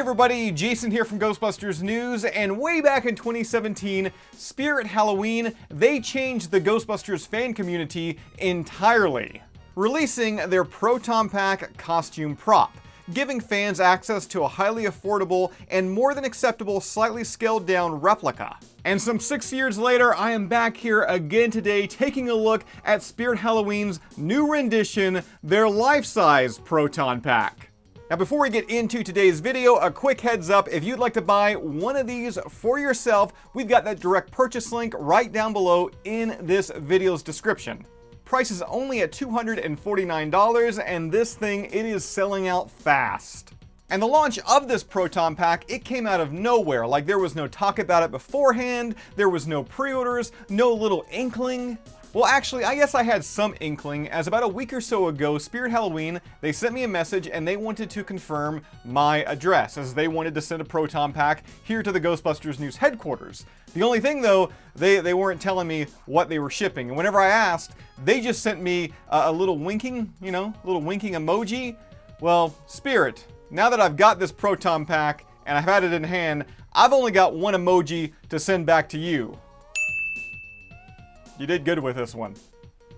everybody, Jason here from Ghostbusters News, and way back in 2017, Spirit Halloween, they changed the Ghostbusters fan community entirely, releasing their Proton Pack costume prop, giving fans access to a highly affordable and more than acceptable slightly scaled down replica. And some 6 years later, I am back here again today taking a look at Spirit Halloween's new rendition, their life-size Proton Pack. Now before we get into today's video, a quick heads up, if you'd like to buy one of these for yourself, we've got that direct purchase link right down below in this video's description. Price is only at $249, and this thing, it is selling out fast. And the launch of this Proton Pack, it came out of nowhere. Like, there was no talk about it beforehand, there was no pre-orders, no little inkling. Well, actually, I guess I had some inkling, as about a week or so ago, Spirit Halloween, they sent me a message and they wanted to confirm my address, as they wanted to send a Proton Pack here to the Ghostbusters News headquarters. The only thing though, they weren't telling me what they were shipping, and whenever I asked, they just sent me a little winking, little winking emoji. Well, Spirit, now that I've got this Proton Pack and I've had it in hand, I've only got one emoji to send back to you. You did good with this one.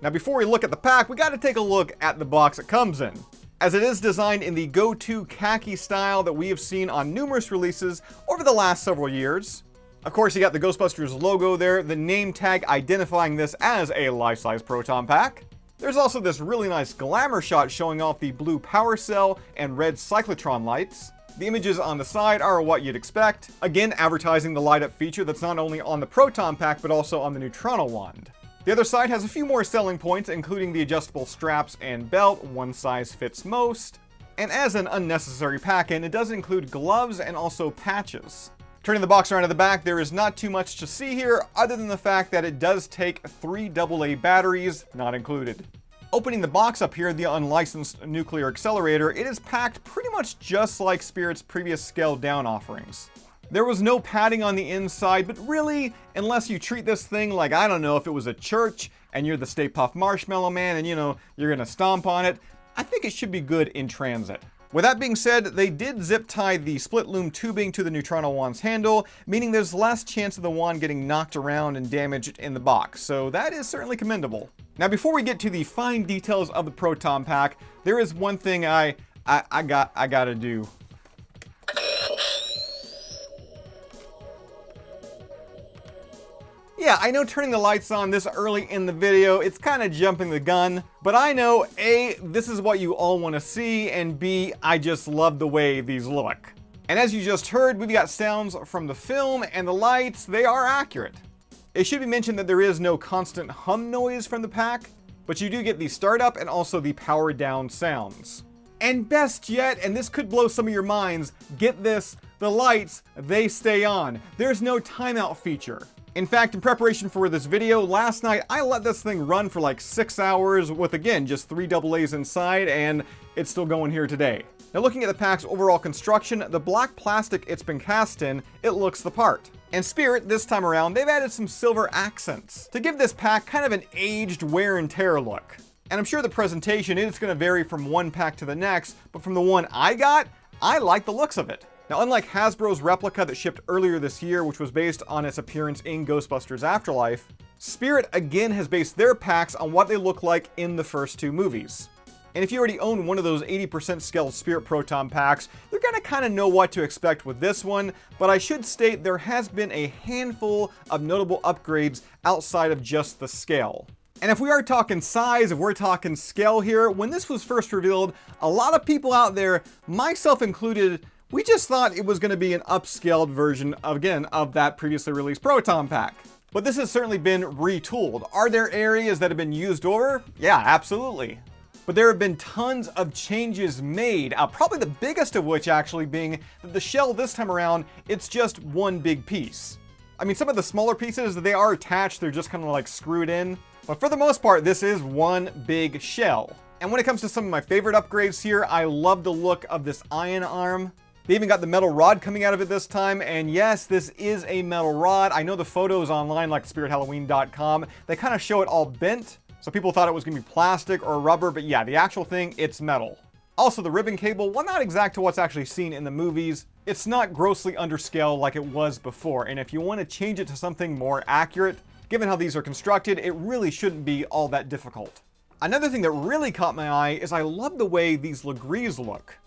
Now before we look at the pack, we got to take a look at the box it comes in, as it is designed in the go-to khaki style that we have seen on numerous releases over the last several years. Of course, you got the Ghostbusters logo there, the name tag identifying this as a life-size Proton Pack. There's also this really nice glamour shot showing off the blue power cell and red cyclotron lights. The images on the side are what you'd expect, again advertising the light-up feature that's not only on the Proton Pack but also on the Neutrona wand. The other side has a few more selling points, including the adjustable straps and belt, one size fits most. And as an unnecessary pack-in, it does include gloves and also patches. Turning the box around to the back, there is not too much to see here other than the fact that it does take 3 AA batteries, not included. Opening the box up here, the unlicensed nuclear accelerator, it is packed pretty much just like Spirit's previous scaled down offerings. There was no padding on the inside, but really, unless you treat this thing like, I don't know, if it was a church and you're the Stay Puft Marshmallow Man and you're gonna stomp on it, I think it should be good in transit. With that being said, they did zip tie the split loom tubing to the Neutrona wand's handle, meaning there's less chance of the wand getting knocked around and damaged in the box, so that is certainly commendable. Now before we get to the fine details of the Proton Pack, there is one thing I gotta do. Yeah, I know turning the lights on this early in the video, it's kind of jumping the gun, but I know A, this is what you all want to see, and B, I just love the way these look. And as you just heard, we've got sounds from the film, and the lights, they are accurate. It should be mentioned that there is no constant hum noise from the pack, but you do get the startup and also the power down sounds. And best yet, and this could blow some of your minds, get this, the lights, they stay on. There's no timeout feature. In fact, in preparation for this video, last night I let this thing run for like 6 hours with, again, just 3 AA's inside, and it's still going here today. Now looking at the pack's overall construction, the black plastic it's been cast in, it looks the part. And Spirit, this time around, they've added some silver accents to give this pack kind of an aged wear and tear look. And I'm sure the presentation is going to vary from one pack to the next, but from the one I got, I like the looks of it. Now, unlike Hasbro's replica that shipped earlier this year, which was based on its appearance in Ghostbusters Afterlife, Spirit again has based their packs on what they look like in the first 2 movies. And if you already own one of those 80% scaled Spirit Proton packs, you're gonna kind of know what to expect with this one, but I should state there has been a handful of notable upgrades outside of just the scale. And if we are talking size, if we're talking scale here, when this was first revealed, a lot of people out there, myself included, we just thought it was going to be an upscaled version, again, of that previously released Proton Pack. But this has certainly been retooled. Are there areas that have been used over? Yeah, absolutely. But there have been tons of changes made, probably the biggest of which actually being that the shell this time around, it's just one big piece. I mean, some of the smaller pieces, they are attached, they're just kind of like screwed in. But for the most part, this is one big shell. And when it comes to some of my favorite upgrades here, I love the look of this ion arm. They even got the metal rod coming out of it this time, and yes, this is a metal rod. I know the photos online, like spirithalloween.com, they kind of show it all bent, so people thought it was going to be plastic or rubber, but yeah, the actual thing, it's metal. Also, the ribbon cable, while not exact to what's actually seen in the movies, it's not grossly underscale like it was before, and if you want to change it to something more accurate, given how these are constructed, it really shouldn't be all that difficult. Another thing that really caught my eye is I love the way these Legrees look.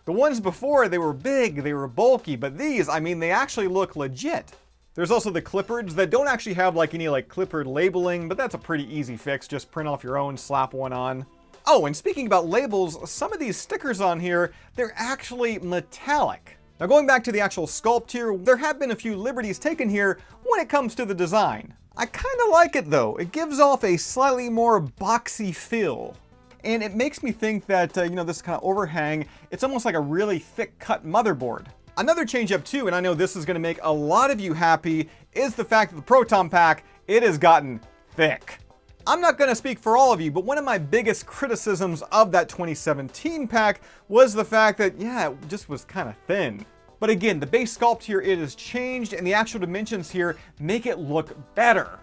The ones before, they were big, they were bulky, but these, I mean, they actually look legit. There's also the clipboards that don't actually have any clipboard labeling, but that's a pretty easy fix. Just print off your own, slap one on. Oh, and speaking about labels, some of these stickers on here, they're actually metallic. Now going back to the actual sculpt here, there have been a few liberties taken here when it comes to the design. I kind of like it though. It gives off a slightly more boxy feel. And it makes me think that, this kind of overhang, it's almost like a really thick cut motherboard. Another change up too, and I know this is going to make a lot of you happy, is the fact that the Proton pack, it has gotten thick. I'm not going to speak for all of you, but one of my biggest criticisms of that 2017 pack was the fact that, yeah, it just was kind of thin. But again, the base sculpt here, it has changed, and the actual dimensions here make it look better.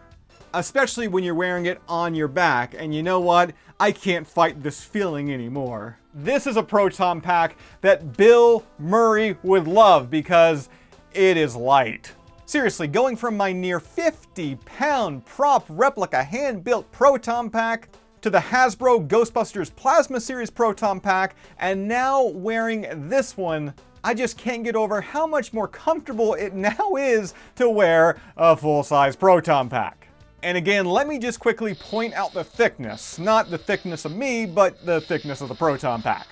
Especially when you're wearing it on your back, and you know what? I can't fight this feeling anymore. This is a Proton pack that Bill Murray would love because it is light. Seriously, going from my near 50-pound prop replica hand-built Proton pack to the Hasbro Ghostbusters Plasma Series Proton pack, and now wearing this one, I just can't get over how much more comfortable it now is to wear a full-size Proton pack. And again, let me just quickly point out the thickness. Not the thickness of me, but the thickness of the Proton pack.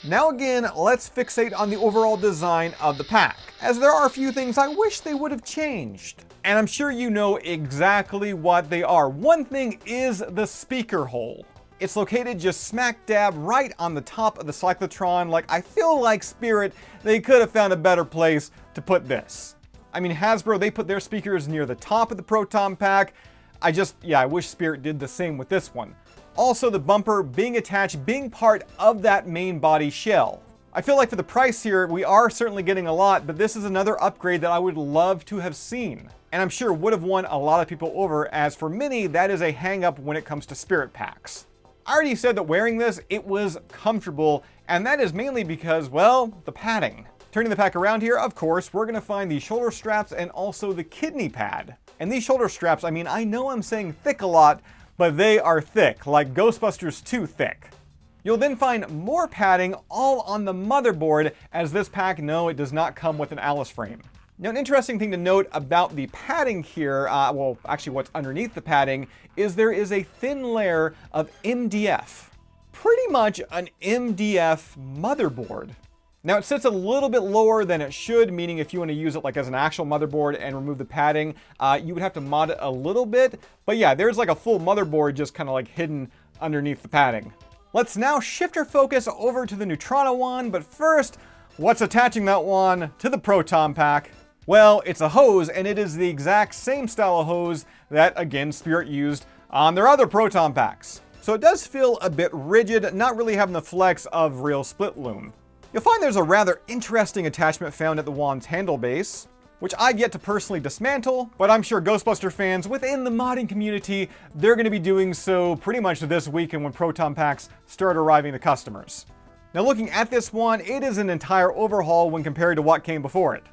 Now again, let's fixate on the overall design of the pack, as there are a few things I wish they would have changed. And I'm sure you know exactly what they are. One thing is the speaker hole. It's located just smack dab right on the top of the cyclotron. I feel like Spirit, they could have found a better place to put this. I mean, Hasbro, they put their speakers near the top of the Proton pack. I wish Spirit did the same with this one. Also, the bumper being attached, being part of that main body shell. I feel like for the price here, we are certainly getting a lot, but this is another upgrade that I would love to have seen. And I'm sure would have won a lot of people over, as for many, that is a hang-up when it comes to Spirit packs. I already said that wearing this, it was comfortable, and that is mainly because, well, the padding. Turning the pack around here, of course, we're gonna find the shoulder straps and also the kidney pad. And these shoulder straps, I mean, I know I'm saying thick a lot, but they are thick, like Ghostbusters 2 thick. You'll then find more padding all on the motherboard, as this pack, no, it does not come with an Alice frame. Now, an interesting thing to note about the padding here, actually what's underneath the padding, is there is a thin layer of MDF. Pretty much an MDF motherboard. Now, it sits a little bit lower than it should, meaning if you want to use it as an actual motherboard and remove the padding, you would have to mod it a little bit. But yeah, there's a full motherboard just kind of hidden underneath the padding. Let's now shift our focus over to the Neutrona wand, but first, what's attaching that wand to the Proton pack? Well, it's a hose, and it is the exact same style of hose that, again, Spirit used on their other Proton packs. So it does feel a bit rigid, not really having the flex of real split loom. You'll find there's a rather interesting attachment found at the wand's handle base, which I've yet to personally dismantle, but I'm sure Ghostbuster fans within the modding community, they're going to be doing so pretty much this weekend when Proton packs start arriving to customers. Now looking at this wand, it is an entire overhaul when compared to what came before it.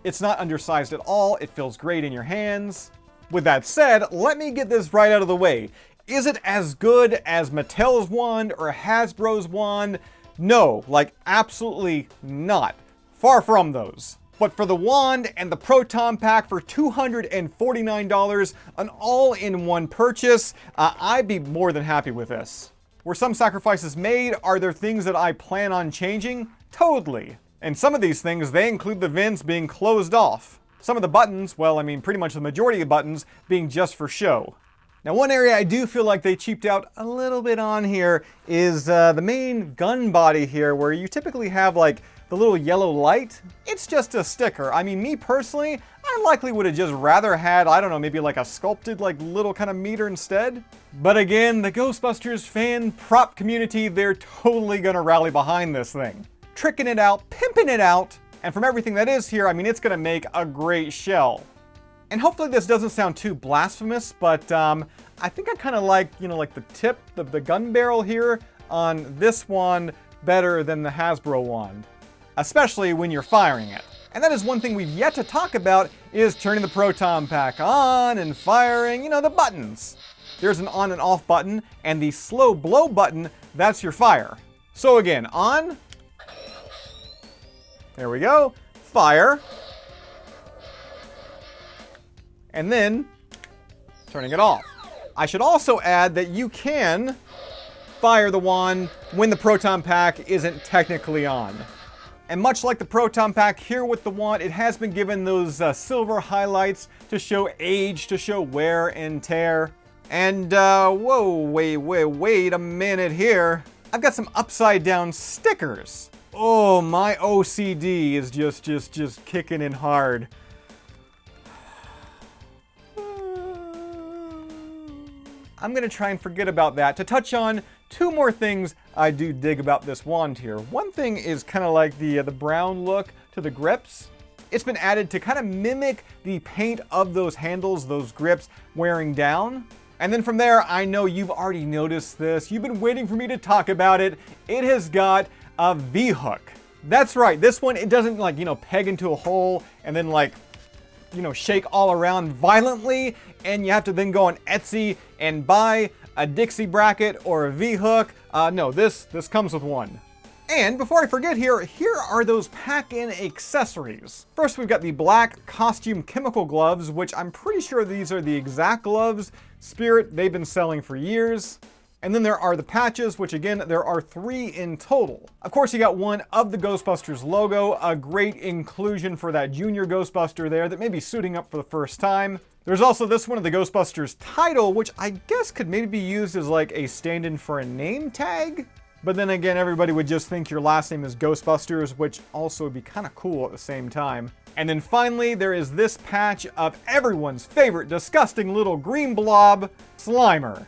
It's not undersized at all, it feels great in your hands. With that said, let me get this right out of the way. Is it as good as Mattel's wand or Hasbro's wand? No, absolutely not. Far from those. But for the wand and the Proton pack for $249, an all-in-one purchase, I'd be more than happy with this. Were some sacrifices made? Are there things that I plan on changing? Totally. And some of these things, they include the vents being closed off. Some of the buttons, well, I mean, pretty much the majority of the buttons being just for show. Now, one area I do feel like they cheaped out a little bit on here is the main gun body here, where you typically have the little yellow light. It's just a sticker. I mean, me personally, I likely would have just rather had, I don't know, maybe a sculpted little kind of meter instead. But again, the Ghostbusters fan prop community, they're totally gonna rally behind this thing. Tricking it out, pimping it out, and from everything that is here, I mean, it's gonna make a great shell. And hopefully this doesn't sound too blasphemous, but I think I kind of like, the tip of the gun barrel here on this one better than the Hasbro wand, especially when you're firing it. And that is one thing we've yet to talk about, is turning the Proton Pack on and firing, you know, the buttons. There's an on and off button, and the slow blow button, that's your fire. So again, on, there we go, fire, and then turning it off. I should also add that you can fire the wand when the Proton Pack isn't technically on. And much like the Proton Pack here with the wand, it has been given those silver highlights to show age, to show wear and tear. And whoa, wait a minute here. I've got some upside down stickers. Oh, my OCD is just kicking in hard. I'm gonna try and forget about that to touch on two more things I do dig about this wand here. One thing is kind of like the brown look to the grips. It's been added to kind of mimic the paint of those handles, those grips wearing down. And then from there, I know you've already noticed this. You've been waiting for me to talk about it. It has got a V-hook. That's right, this one, it doesn't like, you know, peg into a hole and then like, you know, shake all around violently, and you have to then go on Etsy and buy a Dixie bracket or a V-hook. No, this comes with one. And before I forget here are those pack-in accessories. First, we've got the black costume chemical gloves, which I'm pretty sure these are the exact gloves Spirit they've been selling for years. And then there are the patches, which again, there are 3 in total. Of course, you got one of the Ghostbusters logo, a great inclusion for that junior Ghostbuster there that may be suiting up for the first time. There's also this one of the Ghostbusters title, which I guess could maybe be used as like a stand-in for a name tag. But then again, everybody would just think your last name is Ghostbusters, which also would be kind of cool at the same time. And then finally, there is this patch of everyone's favorite disgusting little green blob, Slimer.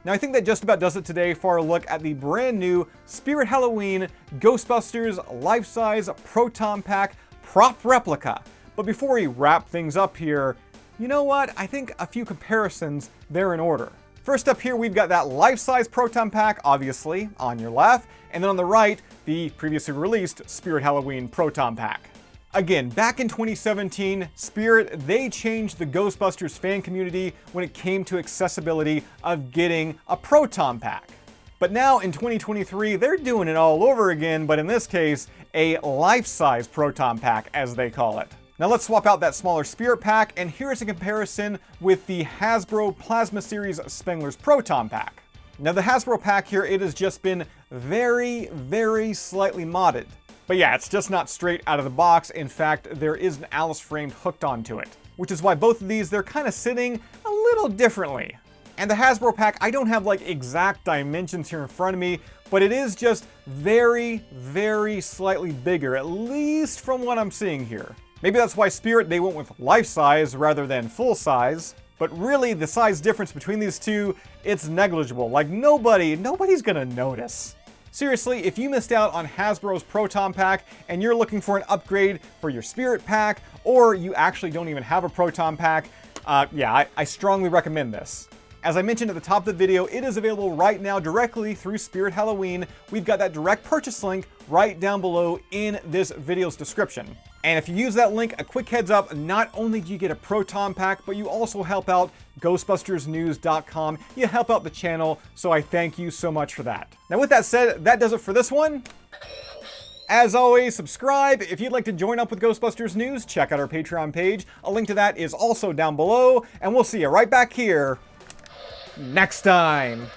Now I think that just about does it today for a look at the brand new Spirit Halloween Ghostbusters life-size Proton Pack prop replica. But before we wrap things up here, you know what? I think a few comparisons, they're in order. First up here, we've got that life-size Proton Pack, obviously, on your left, and then on the right, the previously released Spirit Halloween Proton Pack. Again, back in 2017, Spirit, they changed the Ghostbusters fan community when it came to accessibility of getting a Proton Pack. But now in 2023, they're doing it all over again, but in this case, a life-size Proton Pack, as they call it. Now let's swap out that smaller Spirit Pack, and here's a comparison with the Hasbro Plasma Series Spengler's Proton Pack. Now the Hasbro pack here, it has just been very slightly modded. But yeah, it's just not straight out of the box. In fact, there is an Alice frame hooked onto it, which is why both of these, they're kind of sitting a little differently. And the Hasbro pack, I don't have like exact dimensions here in front of me, but it is just very slightly bigger, at least from what I'm seeing here. Maybe that's why Spirit, they went with life size rather than full size. But really, the size difference between these two, it's negligible. Like nobody's gonna notice. Seriously, if you missed out on Hasbro's Proton Pack and you're looking for an upgrade for your Spirit Pack, or you actually don't even have a Proton Pack, yeah, I strongly recommend this. As I mentioned at the top of the video, it is available right now directly through Spirit Halloween. We've got that direct purchase link right down below in this video's description. And if you use that link, a quick heads up, not only do you get a Proton Pack, but you also help out GhostbustersNews.com. You help out the channel, so I thank you so much for that. Now with that said, that does it for this one. As always, subscribe. If you'd like to join up with Ghostbusters News, check out our Patreon page. A link to that is also down below, and we'll see you right back here next time.